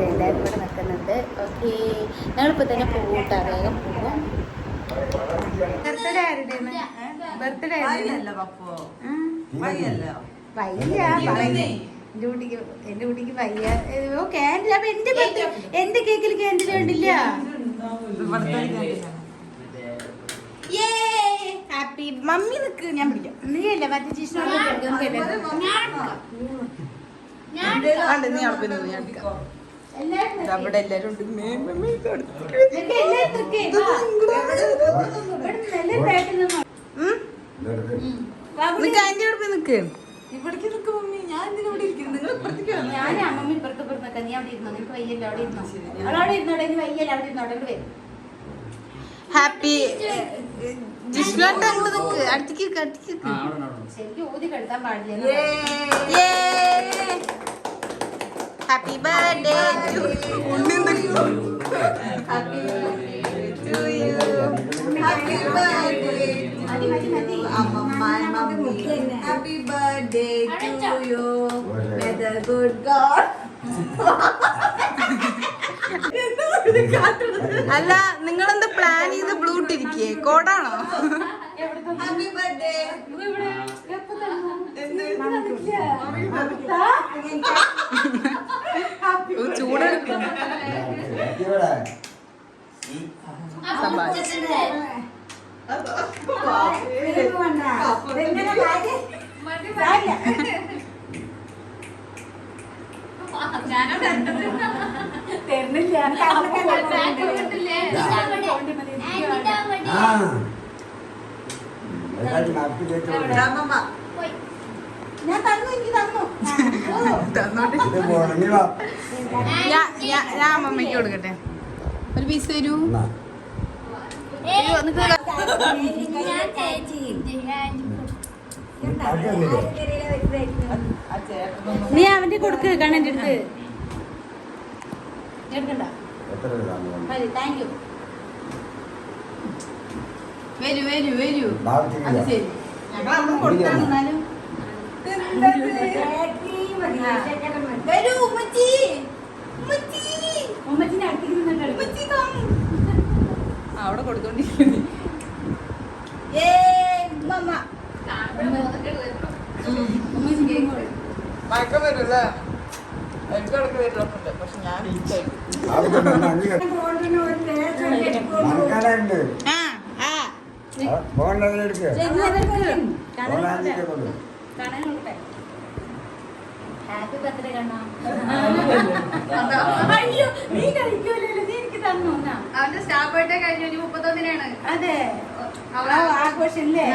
എല്ലാവരും ഇവിടെ നിൽക്കുന്നുണ്ട്. ഓക്കെ, ഞങ്ങളിപ്പോൾ തന്നെ പോകട്ടാ, വേഗം പോകും. ബർത്ത്ഡേ ആരുടെയാണ്? ബർത്ത്ഡേ വയ്യ. എന്റെ കുട്ടിക്ക് വയ്യ. ഓ ക്യാൻഡിൽ. അപ്പൊ എന്റെ കേക്കിൽ ക്യാൻഡിൽ കണ്ടില്ല. ഹാപ്പി മമ്മി നിക്ക്, ഞാൻ പിടിക്കാം. നീ അല്ല മറ്റേ ചീസിനോട് നീ അവിടെ അവിടെ എല്ലാരും ഉണ്ട്. നിക്ക്, ഇവിടേക്ക് നിക്ക് മമ്മി. ഞാൻ എന്തിനാ ഇവിടെ ഇരിക്കുന്നത്? നിങ്ങൾ ഇപ്പുറത്തേക്ക് വന്നോ. ഞാൻ അമ്മമ്മ ഇപ്പുറത്ത് നീ അവിടെ ഇരുന്നോ. നിനക്ക് വയ്യല്ലോ, അവിടെ ഇരുന്നോ. അവിടെ ഇരുന്നോടെ. ഇനി വയ്യല്ലോ, അവിടെ ഇരുന്നോടെ. ഇവിടെ വരും. ഹാപ്പി ജിഷ്ണുട്ട് അങ്ങോട്ട് നിക്ക് അടുത്തേക്ക് അടുത്തേക്ക് ശരിക്കും ഊതി കെടുത്താൻ പാടില്ല. Happy birthday to Unni happy to you happy birthday മതി മതി മതി. Happy birthday to you may the good god. അല്ല നിങ്ങളെന്താ പ്ലാൻ ചെയ്ത് ബ്ലൂ ഇട്ടിരിക്കേ കോഡാണോ? Happy birthday. ചൂടെടുക്കും ഞാൻ തന്നു, എനിക്ക് തന്നു. ഞാൻ അമ്മമ്മയ്ക്ക് കൊടുക്കട്ടെ. ഒരു പീസ് തരൂ. നീ അവന്റെ കൊടുക്ക് കണ്ണന്റെ അടുത്ത്. എടുക്കണ്ട. മതി, താങ്ക് യു. വരൂ വരൂ വരൂ. അത് ശരി ഞങ്ങൾ അവിടെ കൊടുത്താണെന്നാലും വരൂ ഉമ്മച്ചി ഉമ്മച്ചി ഉമ്മച്ചിന്റെ അടുത്തേക്ക് നിന്നിട്ട് അവിടെ കൊടുത്തോണ്ടിരിക്കുന്നു. മയക്കം വരൂല്ലേ? എനിക്ക് ഇടയ്ക്ക് വരുന്നുണ്ട് പക്ഷെ ഞാൻ ഹാപ്പി ബർത്ത്ഡേ കണ്ണാ. അയ്യോ നീ കഴിക്കൂലല്ലോ, നീ എനിക്ക് തന്നു. അവന്റെ സ്റ്റാർ ബർത്ത്ഡേ കഴിഞ്ഞു 31-നാണ്. അതെ ആഘോഷല്ലേ?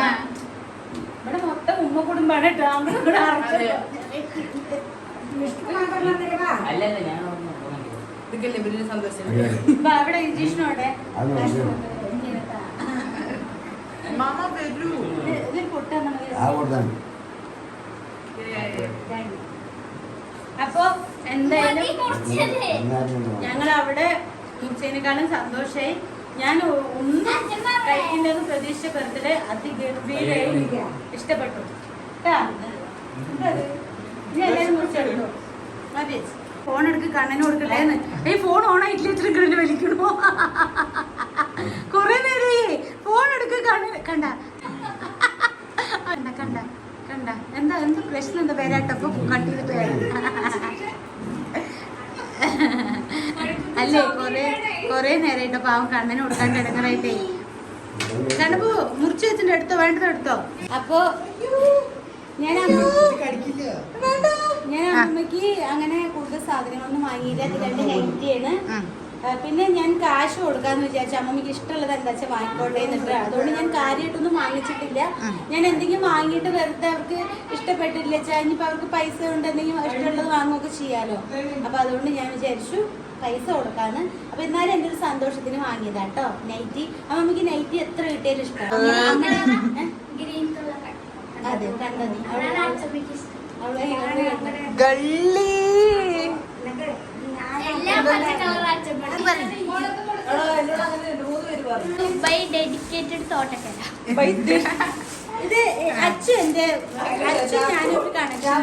ഇവിടെ മൊത്തം ഉമ്മ കുടുംബാണ് കേട്ടോ. ഇതൊക്കെയല്ലേ ഇവരുടെ സന്തോഷം. അവിടെ ഇഞ്ചക്ഷനോടെ മാമ വരൂ. ഇതിൽ പൊട്ടാൻ അപ്പൊ എന്തായാലും ഞങ്ങൾ അവിടെ മുറിച്ചതിനേക്കാളും സന്തോഷായി. ഞാൻ ഒന്നും കഴിക്കേണ്ടത് പ്രതീക്ഷിച്ച ബർത്ത്ഡേ അതിഗംഭീരായി ഇഷ്ടപ്പെട്ടു കേട്ടാ. നീ എല്ലാവരും മുറിച്ചെടുത്തു. മതി. ഫോൺ എടുക്ക്, കണ്ണന് കൊടുക്കട്ടേന്ന്. ഈ ഫോൺ ഓണായിട്ടില്ല വലിക്കണോ? കൊറേ നേരേ ഫോൺ എടുക്ക് കണ്ണന്. കണ്ട കണ്ട കണ്ട കണ്ട എന്താ എന്താ പ്രശ്നം? എന്താ പേരാട്ടപ്പോ കട്ട് ചെയ്തിട്ട് അല്ലേ? കൊറേ നേരമായിട്ടോ പാവം കണ്ണന് കൊടുക്കാണ്ട് ഇടങ്ങറായിട്ടേ. കണ്ടപ്പോ മുറിച്ചു വെച്ചിട്ട് എടുത്തോ, വേണ്ടത് എടുത്തോ. അപ്പൊ ഞാൻ അമ്മയ്ക്ക് അങ്ങനെ കൂടുതൽ സാധനങ്ങളൊന്നും വാങ്ങിയില്ല. അത് 2 നൈറ്റിയാണ്. പിന്നെ ഞാൻ കാശ് കൊടുക്കാന്ന് വിചാരിച്ചു. അമ്മമ്മക്ക് ഇഷ്ടമുള്ളത് എന്താ വെച്ചാൽ വാങ്ങിക്കോട്ടെ എന്നിട്ട്. അതുകൊണ്ട് ഞാൻ കാര്യമായിട്ടൊന്നും വാങ്ങിച്ചിട്ടില്ല. ഞാൻ എന്തെങ്കിലും വാങ്ങിയിട്ട് വെറുതെ അവർക്ക് ഇഷ്ടപ്പെട്ടില്ല വെച്ചാൽ ഇനിയിപ്പോൾ അവർക്ക് പൈസ കൊണ്ട് എന്തെങ്കിലും ഇഷ്ടമുള്ളത് വാങ്ങുകയൊക്കെ ചെയ്യാലോ. അപ്പൊ അതുകൊണ്ട് ഞാൻ വിചാരിച്ചു പൈസ കൊടുക്കാന്ന്. അപ്പൊ എന്നാലും എൻ്റെ ഒരു സന്തോഷത്തിന് വാങ്ങിയതാ കേട്ടോ നൈറ്റി. അമ്മമ്മക്ക് നൈറ്റി എത്ര കിട്ടിയാലും ഇഷ്ടമാണ്. Green colour. അതെ കണ്ടോ നീ? അവളെ ഗള്ളി എല്ലാം പച്ച കളർ അച്ഛൻ ബൈ ഡെഡിക്കേറ്റഡ് തോട്ടക്കര. ഇത് അച്ഛൻ എന്റെ അച്ഛൻ ഞാനൊരു കണക്ഷൻ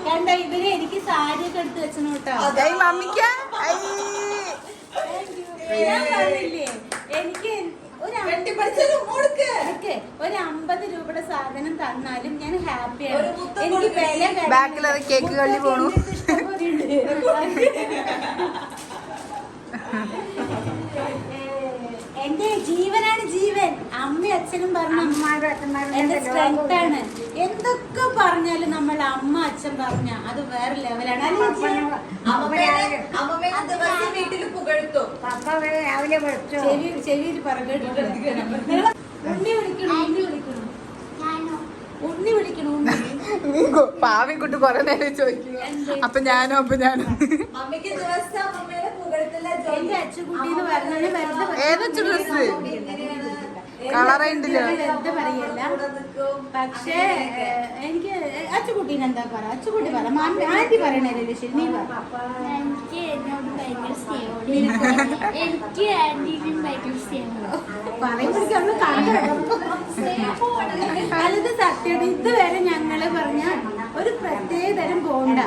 കണ്ട. ഇവര് എനിക്ക് സാരിയൊക്കെ എടുത്ത് വെച്ചെന്ന് കേട്ടോ. മമ്മിക്കാ ഞാൻ പറഞ്ഞില്ലേ എനിക്ക് ഒരു 50 രൂപയുടെ സാധനം തന്നാലും ഞാൻ ഹാപ്പിയാണ്. എനിക്ക് വില ബാക്കിൽ അത് കേക്ക് കള്ളി പോണു. എന്റെ ജീവനാണ് ജീവൻ. അമ്മയും അച്ഛനും പറഞ്ഞ എന്റെ സ്ട്രെങ്ത് ആണ്. എന്തൊക്കെ പറഞ്ഞാലും നമ്മൾ അമ്മ അച്ഛൻ പറഞ്ഞ അത് വേറെ ലെവലാണ്. ചെവിയിൽ പറകേട്ടിട്ട് ഉണ്ണി വിളിക്കണം, ഉണ്ണി വിളിക്കണം, ഞാനോ ഉണ്ണി വിളിക്കണം. ഉണ്ണി നീ പാവിക്കുട്ടി കൊറേ നേരം ചോദിക്കുന്നു. അപ്പൊ ഞാനോ അമ്മയ്ക്ക് ദിവസം അമ്മയുടെ പുകഴത്തില്ല എന്റെ അച്ചുകുട്ടി എന്ന് പറഞ്ഞാല് വെറുതെ ഏതൊരു ഡ്രസ് കളറുണ്ടല്ലോ. വെറുതെ പറയല്ല. പക്ഷേ എനിക്ക് അച്ചുകുട്ടീനെ എന്താ പറ, അച്ചുകുട്ടി പറ, ആന്റി പറയണല്ലോ ശരി, നീ പറ. എനിക്ക് എന്നോട് ഭയങ്കര സ്നേഹമാണ്. എനിക്ക് ആന്റിനും ഭയങ്കര സ്നേഹമാണ്. പറയുമ്പോഴേക്കും അല്ലത് സത്യം. ഇതുവരെ ഞങ്ങള് പറഞ്ഞ ഒരു പ്രത്യേക തരം ബോണ്ട.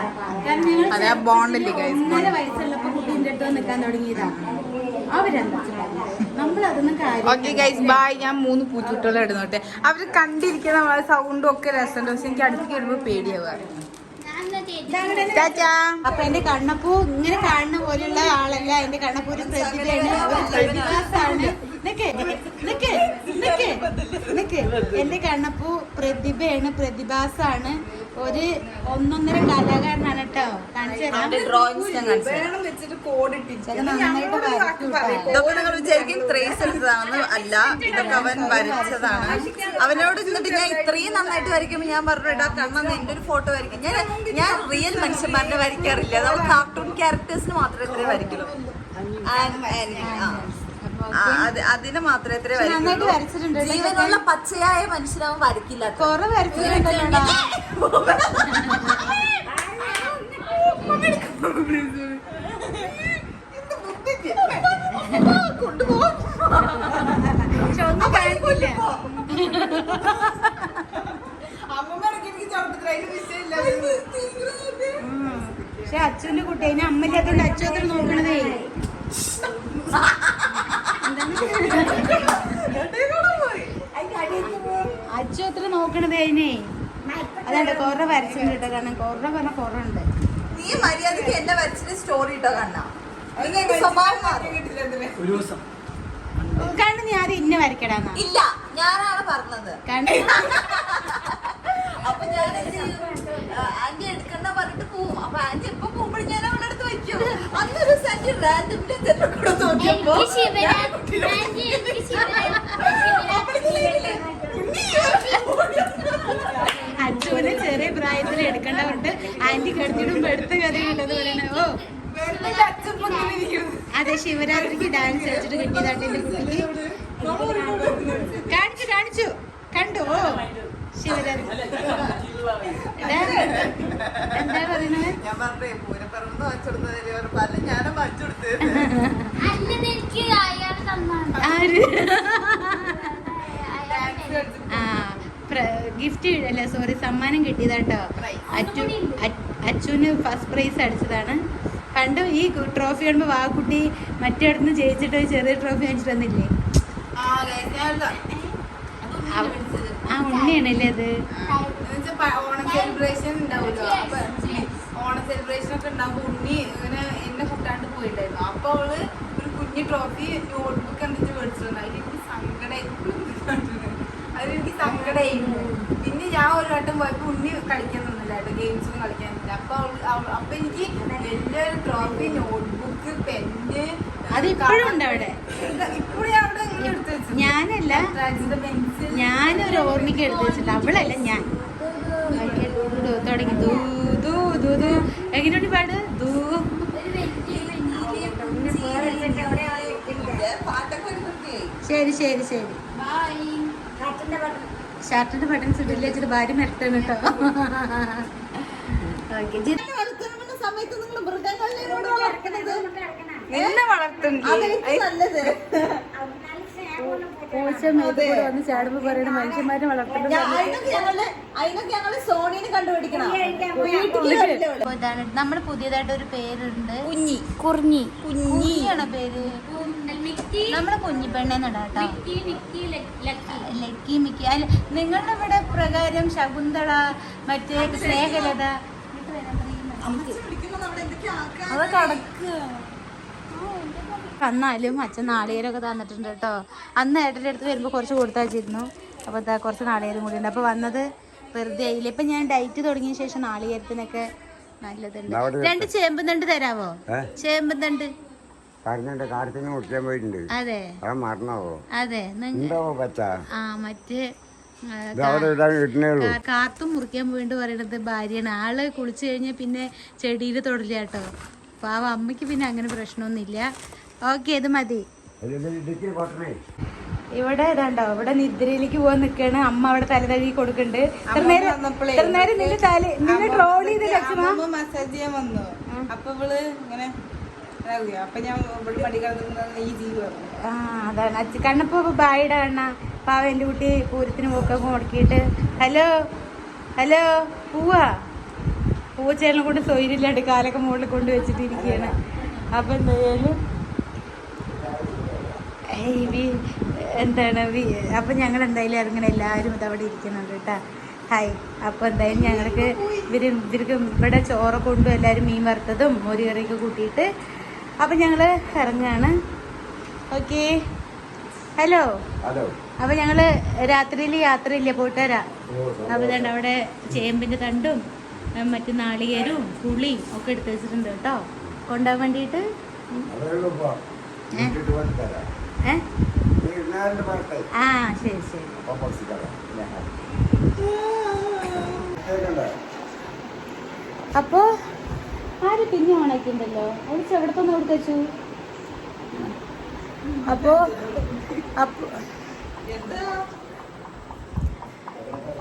കാരണം ഞങ്ങൾ ബോണ്ടല്ലേ 1.5 വയസ്സുള്ളപ്പോ കുട്ടീൻ്റെ അടുത്ത് നിൽക്കാൻ തുടങ്ങിയതാ. അവരെന്താ നമ്മളതൊന്നും കാര്യം. Okay guys bye. ഞാൻ 3 പൂച്ചക്കുട്ടികളെ ഇടുന്നോട്ടെ. അവര് കണ്ടിരിക്കുന്ന നമ്മളെ സൗണ്ടും ഒക്കെ രസമുണ്ട്. പക്ഷെ എനിക്ക് അടുത്തേക്ക് വരുമ്പോ പേടിയാവുക. അപ്പൊ എന്റെ കണ്ണപ്പൂ ഇങ്ങനെ കാണുന്ന പോലെയുള്ള ആളല്ല. എന്റെ കണ്ണപ്പൂ ഒരു പ്രതിഭയാണ്, ഒരു പ്രതിഭാസാണ്. എന്റെ കണ്ണപ്പൂ പ്രതിഭയാണ്, പ്രതിഭാസാണ്, ഒരു 1.5 കലാകാരനാണ് കേട്ടോ. കാണിച്ചു തരാം. ഡ്രോയിങ്സ് ഞാൻ ഇതൊക്കെ നിങ്ങൾ വിചാരിക്കും ട്രേസ് എടുത്തതാണെന്ന്. അല്ല, ഇതൊക്കെ അവൻ വരച്ചതാണ്. അവനോട് എന്നിട്ട് ഞാൻ ഇത്രയും നന്നായിട്ട് വരയ്ക്കുമ്പോൾ ഞാൻ പറഞ്ഞു ഇടാ കണ്ണെന്ന് എന്റെ ഒരു ഫോട്ടോ വരയ്ക്കും. ഞാൻ റിയൽ മനുഷ്യന്മാരുടെ വരയ്ക്കാറില്ല. നമ്മൾ കാർട്ടൂൺ ക്യാരക്ടേഴ്സിന് മാത്രമേ ഇത്രയും വരയ്ക്കുള്ളൂ. അതിന് മാത്രമേ ഇത്രയും വരയ്ക്കുള്ളൂ. ജീവനുള്ള പച്ചയായ മനുഷ്യനാവും വരയ്ക്കില്ല. കൊറേ വരച്ചിട്ടുണ്ടല്ലോ. പക്ഷെ ഒന്നും കാണിക്കില്ല. പക്ഷെ അച്ഛന്റെ കുട്ടി അതിനെ അമ്മയില്ലാത്തോണ്ട് അച്ഛൻ അത്ര നോക്കണതേ. അച്ഛൻ അത്ര നോക്കണതേ അതിനെ. അതാണ്ട് കൊറേ വരച്ചിട്ടുണ്ട് കേട്ടോ. കാരണം കൊറേ പറഞ്ഞ കൊറേ ഉണ്ട്. നീ മര്യാദക്ക് എന്നെ വരച്ചിട്ട് സ്റ്റോറി ഇട്ടോ കണ്ണാ. സ്വഭാവം കണ്ട് നീ ആദ്യം ഇന്നെ വരയ്ക്കടാന്നാ. ഇല്ല, ഞാനാണ് പറഞ്ഞത്. അപ്പൊ ഞാൻ ആന്റി എടുക്കണ്ട പറഞ്ഞിട്ട് പോവും. അപ്പൊ ആന്റി എപ്പോ പോകുമ്പോഴും ഞാൻ അവളുടെ അടുത്ത് വയ്ക്കും. അന്നൊരു സെന്റ് റാൻഡമിന്റെ ചെറുക്കൂടെ നോക്കിയപ്പോ അച്ഛനെ ചെറിയ പ്രായത്തിൽ എടുക്കേണ്ടതുണ്ട്. ആന്റി കെടുത്തിടുമ്പോ എടുത്ത കഥയുണ്ടെന്ന് പറയണേ. ഓ അതെ, ശിവരാത്രിക്ക് ഡാൻസ് കളിച്ചിട്ട് കിട്ടിയതാണ്ട് എന്റെ കുട്ടിക്ക്. കാണിച്ചു കണ്ടു. ഓ ശിവരാത്രി എന്താ പറയുന്നത്? ഞാൻ പറഞ്ഞേ പൂരപ്പറമ്പ് വച്ചുകൊടുത്തതിൽ പല ഞാനും വച്ചുകൊടുത്തത്. ആര്? ഗിഫ്റ്റ് അല്ല, സോറി, സമ്മാനം കിട്ടിയതാട്ടോ. അച്ചുവിന് ഫസ്റ്റ് പ്രൈസ് അടിച്ചതാണ്. പണ്ട് ഈ ട്രോഫി കാണുമ്പോ വാക്കുട്ടി മറ്റേ അടുത്ത് ജയിച്ചിട്ട് ഒരു ചെറിയ ട്രോഫി വാങ്ങിച്ചിട്ട് വന്നില്ലേ? ആ ഉണ്ണിയാണല്ലേ അത്. ഓണം സെലിബ്രേഷൻ ഉണ്ടാവുമല്ലോ. അപ്പൊ ഓണം സെലിബ്രേഷൻ ഒക്കെ ഉണ്ടാവുമ്പോ ഉണ്ണി ഇങ്ങനെ എന്നെ കൂട്ടാണ്ട് പോയിട്ടായിരുന്നു. അപ്പൊ അവള് ഒരു കുഞ്ഞു ട്രോഫി നോട്ട്ബുക്ക് എന്തിച്ച് മേടിച്ചിട്ടുണ്ട്. അതിലെനിക്ക് സങ്കടമായിരുന്നു. പിന്നെ ഞാൻ ഒരു വട്ടം പോയപ്പോ ഉണ്ണി കളിക്കാൻ തന്നില്ല കേട്ടോ, ഗെയിംസൊന്നും കളിക്കാൻ പറ്റില്ല. അപ്പൊ എനിക്ക് വലിയൊരു ട്രോഫി, നോട്ട്ബുക്ക്, പെന്ന് അത് ഇപ്പോഴും ഉണ്ട് അവിടെ. ഇപ്പോഴും ഞാൻ അവിടെ ഇങ്ങനെ എടുത്ത് വെച്ചു. ഞാനല്ല, ഞാനൊരു ഓർമ്മയ്ക്ക് എടുത്ത് വെച്ചില്ല. അവളല്ല, ഞാൻ. തുടങ്ങി ദൂ ദൂ ദൂ ദൂ. എങ്ങനെയുണ്ട് പാട്? ദൂ. ശരി. ഷർട്ടിന്റെ ബട്ടൺസ് ഇടില്ല വെച്ചിട്ട് ഭാര്യ മരട്ടാണ് കേട്ടോ. സമയത്ത് നിങ്ങൾ മൃഗങ്ങളിലൂടെ വളർത്തുന്നത് നിന്നെ വളർത്തുന്നത് നല്ലത്. പൂച്ച മേത്ത് കൂടെ വന്ന് ചാടുമ്പോ പറയുന്ന മനുഷ്യന്മാരെ വളർത്തുന്നത്. അതിനൊക്കെ ഞങ്ങള് സോണിനെ കണ്ടുപിടിക്കണം. നമ്മള് പുതിയതായിട്ട് ഒരു പേരുണ്ട്, കുഞ്ഞിയാണ് പേര്. നമ്മള് കുഞ്ഞിപ്പെണ്ണെന്നിടാട്ടോ. Lucky Mickey. അല്ല, നിങ്ങളുടെ ഇവിടെ പ്രകാരം ശകുന്തള, മറ്റേ സ്നേഹലത അതൊക്കെ അടക്കുക. വന്നാലും അച്ഛൻ നാളികേരമൊക്കെ തന്നിട്ടുണ്ട് കേട്ടോ. അന്ന് ഏട്ടൻ്റെ അടുത്ത് വരുമ്പോൾ കുറച്ച് കൊടുത്തയച്ചിരുന്നു. അപ്പോൾ കുറച്ച് നാളികേരം കൂടി ഉണ്ട്. അപ്പോൾ വന്നത് വെറുതെ ആയില്ല. ഇപ്പം ഞാൻ ഡയറ്റ് തുടങ്ങിയ ശേഷം നാളികേരത്തിനൊക്കെ നല്ലതുണ്ട്. 2 ചേമ്പും തണ്ട് തരാവോ? ചേമ്പും തണ്ട്. അതെ അതെ. ആ മറ്റേ കാർത്തും മുറിക്കാൻ പോയിട്ട് പറയണത് ഭാര്യയാണ്. ആള് കുളിച്ചു കഴിഞ്ഞാൽ പിന്നെ ചെടിയിൽ തൊടില്ല കേട്ടോ. പാവ അമ്മയ്ക്ക് പിന്നെ അങ്ങനെ പ്രശ്നമൊന്നുമില്ല. ഓക്കെ, ഇത് മതി. ഇവിടെ ഇതാണ്ടോ, ഇവിടെ നിദ്രയിലേക്ക് പോകാൻ നിക്കാണ്. അമ്മ അവിടെ തലതഴി കൊടുക്കണ്ട്. ഇത്ര നേരം നിന്നെ ട്രോൾ ചെയ്ത് മസാജ് ചെയ്യാൻ വന്നു. അപ്പൊ ഇവള് ഇങ്ങനെ അപ്പൊ ഞാൻ ഇവിടെ മടി കിടന്നു ഈ ജീവി പറഞ്ഞു. അതാണ് കണ്ണപ്പോ ബായിട കണ്ണ പാവ എൻ്റെ കുട്ടി പൂരത്തിന് പോക്കൊക്കെ മുടക്കിയിട്ട്. ഹലോ ഹലോ പൂച്ചേനെ കൊണ്ട് സൊയിലില്ലാണ്ട് കാലൊക്കെ മുകളിൽ കൊണ്ട് വെച്ചിട്ടിരിക്കുകയാണ്. അപ്പൊ എന്തായാലും എന്താണ് അപ്പം ഞങ്ങൾ എന്തായാലും ഇറങ്ങണം. എല്ലാവരും ഇതവിടെ ഇരിക്കുന്നുണ്ട് കേട്ടോ. ഹായ്. അപ്പോൾ എന്തായാലും ഞങ്ങൾക്ക് ഇവർക്ക് ഇവിടെ ചോറ് കൊണ്ടും എല്ലാവരും മീൻ വറുത്തതും മോര് കറിയൊക്കെ കൂട്ടിയിട്ട് അപ്പം ഞങ്ങൾ ഇറങ്ങുകയാണ്. Okay, hello. അപ്പം ഞങ്ങൾ രാത്രിയിൽ യാത്രയില്ല, പോയിട്ട് വരാം. അപ്പോൾ ഇതുണ്ട് അവിടെ ചേമ്പിൻ്റെ തണ്ടും മറ്റു നാളികേരവും പുളിയും ഒക്കെ എടുത്ത് വെച്ചിട്ടുണ്ട് കേട്ടോ, കൊണ്ടുപോകാൻ വേണ്ടിയിട്ട്. ആ ശരി ശരി. അപ്പോ ആര് പിന്നെ ഓണാക്കിണ്ടല്ലോ, ഒളിച്ച് എവിടത്തൊന്നും കൊടുത്തു വെച്ചു.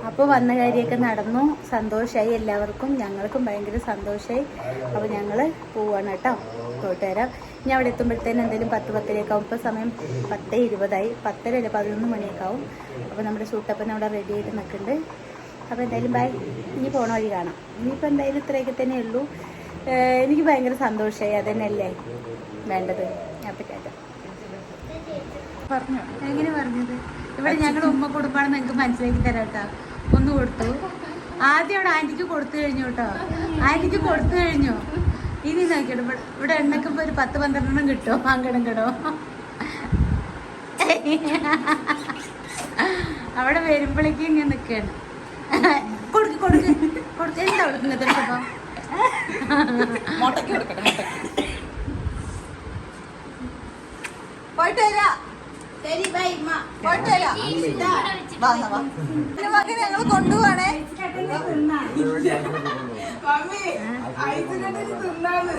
അപ്പോൾ വന്ന കാര്യമൊക്കെ നടന്നു. സന്തോഷമായി എല്ലാവർക്കും, ഞങ്ങൾക്കും ഭയങ്കര സന്തോഷമായി. അപ്പോൾ ഞങ്ങൾ പോവാണ് കേട്ടോ, പോയിട്ട് വരാം. ഇനി അവിടെ എത്തുമ്പോഴത്തേനും എന്തെങ്കിലും 10-10 ആവും. ഇപ്പോൾ സമയം 10:20 10 അല്ല 11 മണിയൊക്കെ ആവും. അപ്പോൾ നമ്മുടെ ഷൂട്ടപ്പൻ അവിടെ റെഡി ആയിട്ട് നിൽക്കുന്നുണ്ട്. അപ്പോൾ എന്തായാലും ബൈ, ഇനി പോണ വഴി കാണാം. ഇനിയിപ്പോൾ എന്തായാലും ഇത്രയൊക്കെ തന്നെ ഉള്ളൂ. എനിക്ക് ഭയങ്കര സന്തോഷമായി, അതന്നെയല്ലേ വേണ്ടത്. അപ്പോൾ കേട്ടോ പറഞ്ഞു എങ്ങനെ പറഞ്ഞത്, ഇവിടെ ഞങ്ങൾ ഉമ്മ കൊടുപ്പാണെന്ന് നിങ്ങൾക്ക് മനസ്സിലാക്കി തരാം കേട്ടോ. ഒന്ന് കൊടുത്തു ആദ്യം അവിടെ ആൻറ്റിക്ക് കൊടുത്തു കഴിഞ്ഞു കേട്ടോ, ആൻറ്റിക്ക് കൊടുത്തു കഴിഞ്ഞു. ഇനി നോക്കിയിട്ട് ഇവിടെ എണ്ണക്കുമ്പോൾ ഒരു 10-12 കിട്ടും. അങ്ങടം കിടോ അവിടെ വരുമ്പോഴേക്കും ഇങ്ങനെ നിൽക്കുകയാണ്. കൊടുക്ക് കൊടുക്ക് കൊടുക്ക. എന്താ കൊടുക്കുന്നത് ഇപ്പം? പോയിട്ട് വരാ. ശരി ബൈ. പോയിട്ട് വരാ. ഞങ്ങൾ കൊണ്ടുപോവാണേ. മമ്മി ഐസ് കണ്ടിട്ട് തിന്നാണ്.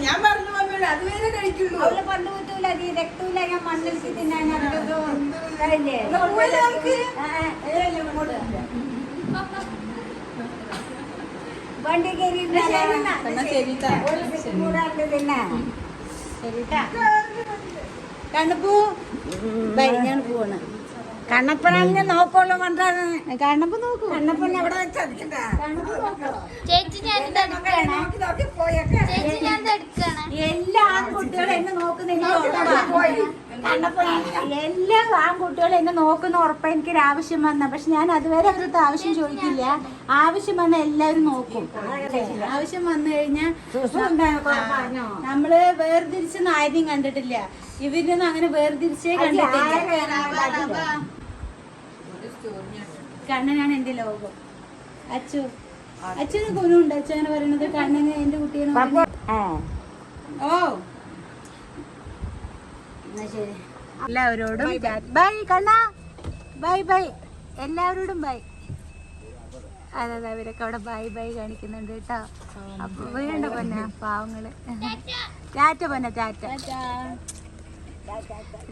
ഞാൻ പറഞ്ഞു മമ്മിയോട് അതുവരെ കഴിക്കുള്ളൂ. പണ്ട് പറ്റൂല, രക്തൂല, ഞാൻ മണ്ണിൽ തിന്നാൻ വണ്ടി കയറി കണ്ണപ്പൂ ഞാൻ പോവാണ്. കണ്ണപ്പനെ നോക്കുള്ളൂ കൊണ്ടാണ്. കണ്ണപ്പൂ നോക്കൂ. കണ്ണപ്പനെ എവിടെ ചേച്ചി ഞാൻ എല്ലാ ആൺകുട്ടികളും എന്നെ നോക്കുന്ന എല്ലാ ആൺകുട്ടികളും എന്നെ നോക്കുന്ന ഉറപ്പാ. എനിക്കൊരു ആവശ്യം വന്ന, പക്ഷെ ഞാൻ അതുവരെ അവരടുത്ത് ആവശ്യം ചോദിക്കില്ല. ആവശ്യം വന്ന എല്ലാവരും നോക്കും. ആവശ്യം വന്നു കഴിഞ്ഞാൽ നമ്മള് വേർതിരിച്ചൊന്നും ആദ്യം കണ്ടിട്ടില്ല. ഇവരൊന്നും അങ്ങനെ വേർതിരിച്ചേ കണ്ടിട്ടില്ല. കണ്ണനാണ് എന്റെ ലോകം. അച്ഛന് ഗുണമുണ്ട്. അച്ഛൻ അങ്ങനെ പറയണത് കണ്ണന് എന്റെ കുട്ടിയാണ്. ഓ എന്നാ ശരി. എല്ലാവരോടും ബൈ കണ്ണ, ബൈ ബൈ. എല്ലാവരോടും ബൈ. അതെ, അവരൊക്കെ അവിടെ ബൈ ബൈ കാണിക്കുന്നുണ്ട് കേട്ടോ. അപ്പൊ വീണ്ട പൊന്ന പാവങ്ങള്. ടാറ്റ പൊന്ന, ടാറ്റ.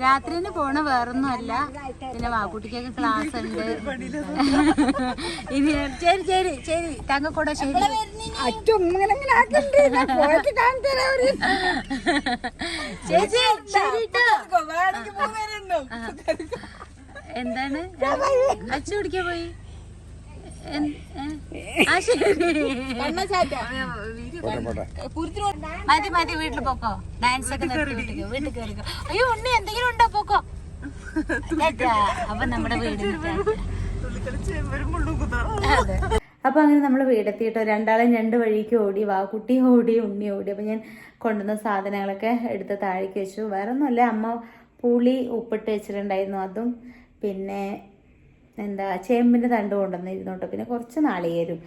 രാത്രിന് പോണ വേറൊന്നും അല്ല, പിന്നെ വാക്കുട്ടിക്കൊക്കെ ക്ലാസ് ഉണ്ട്. ഇനി ശരി ശരി ശരി തങ്ങക്കൂടെ ശരി. ചേച്ചി എന്താണ് അച്ചു കുടിക്കാൻ പോയി? മതി മതി, വീട്ടിൽ പോക്കോ. ഡാൻസ് ഒക്കെ വീട്ടിൽ കയറിക്കോ. അയ്യോ ഉണ്ണി എന്തെങ്കിലും ഉണ്ടോ? പോക്കോ. അപ്പൊ നമ്മുടെ വീട്. അപ്പോൾ അങ്ങനെ നമ്മൾ വീടെത്തിയിട്ടോ. രണ്ടാളും 2 വഴിക്ക് ഓടി. വാക്കുട്ടി ഓടി, ഉണ്ണി ഓടി. അപ്പോൾ ഞാൻ കൊണ്ടുവന്ന സാധനങ്ങളൊക്കെ എടുത്ത് താഴേക്ക് വെച്ചു. വേറെ ഒന്നുമല്ല, അമ്മ പുളി ഉപ്പിട്ട് വെച്ചിട്ടുണ്ടായിരുന്നു, അതും പിന്നെ എന്താ ചേമ്പിൻ്റെ തണ്ട് കൊണ്ടുവന്നിരുന്നു കേട്ടോ. പിന്നെ കുറച്ച് നാളികേരും,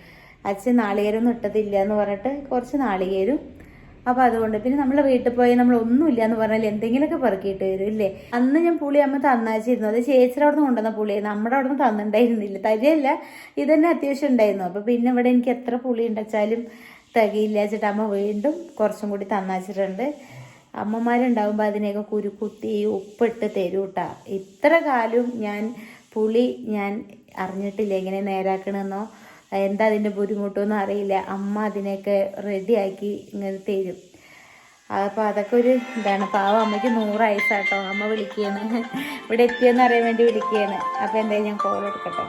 അച്ഛൻ നാളികേരൊന്നും ഇട്ടതില്ല എന്ന് പറഞ്ഞിട്ട് കുറച്ച് നാളികേരും. അപ്പോൾ അതുകൊണ്ട് പിന്നെ നമ്മൾ വീട്ടിൽ പോയി നമ്മൾ ഒന്നുമില്ല എന്ന് പറഞ്ഞാൽ എന്തെങ്കിലുമൊക്കെ പെറുക്കിയിട്ട് വരും ഇല്ലേ. അന്ന് ഞാൻ പുളി അമ്മ തന്നാച്ചിരുന്നു. അത് ചേച്ചിയുടെ അവിടെ നിന്ന് കൊണ്ടുവന്ന പുളി, നമ്മുടെ അവിടെ നിന്ന് തന്നിട്ടുണ്ടായിരുന്നില്ല, തരികയല്ല, ഇതന്നെ അത്യാവശ്യം ഉണ്ടായിരുന്നു. അപ്പോൾ പിന്നെ ഇവിടെ എനിക്ക് എത്ര പുളി ഉണ്ടെച്ചാലും തികയില്ല വെച്ചിട്ട് അമ്മ വീണ്ടും കുറച്ചും കൂടി തന്നാച്ചിട്ടുണ്ട്. അമ്മമാരുണ്ടാകുമ്പോൾ അതിനെയൊക്കെ കുരുക്കുത്തി ഉപ്പിട്ട് തരൂട്ടാ. ഇത്ര കാലം ഞാൻ പുളി ഞാൻ അറിഞ്ഞിട്ടില്ല എങ്ങനെ നേരാക്കണമെന്നോ എന്താ അതിൻ്റെ ബുദ്ധിമുട്ടൊന്നും അറിയില്ല. അമ്മ അതിനെയൊക്കെ റെഡിയാക്കി ഇങ്ങനെ തരും. അപ്പോൾ അതൊക്കെ ഒരു ഇതാണ്. പാവം അമ്മയ്ക്ക് 100 വയസ്സാട്ടോ. അമ്മ വിളിക്കുകയാണ്, ഇവിടെ എത്തിയെന്ന് അറിയാൻ വേണ്ടി വിളിക്കുകയാണ്. അപ്പോൾ എന്തായാലും ഞാൻ കോൾ എടുക്കട്ടെ.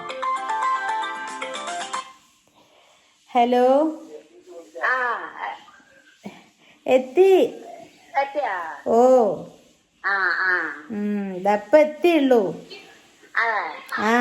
ഹലോ, എത്തി. ഓ ഇതപ്പം എത്തിയുള്ളൂ. ആ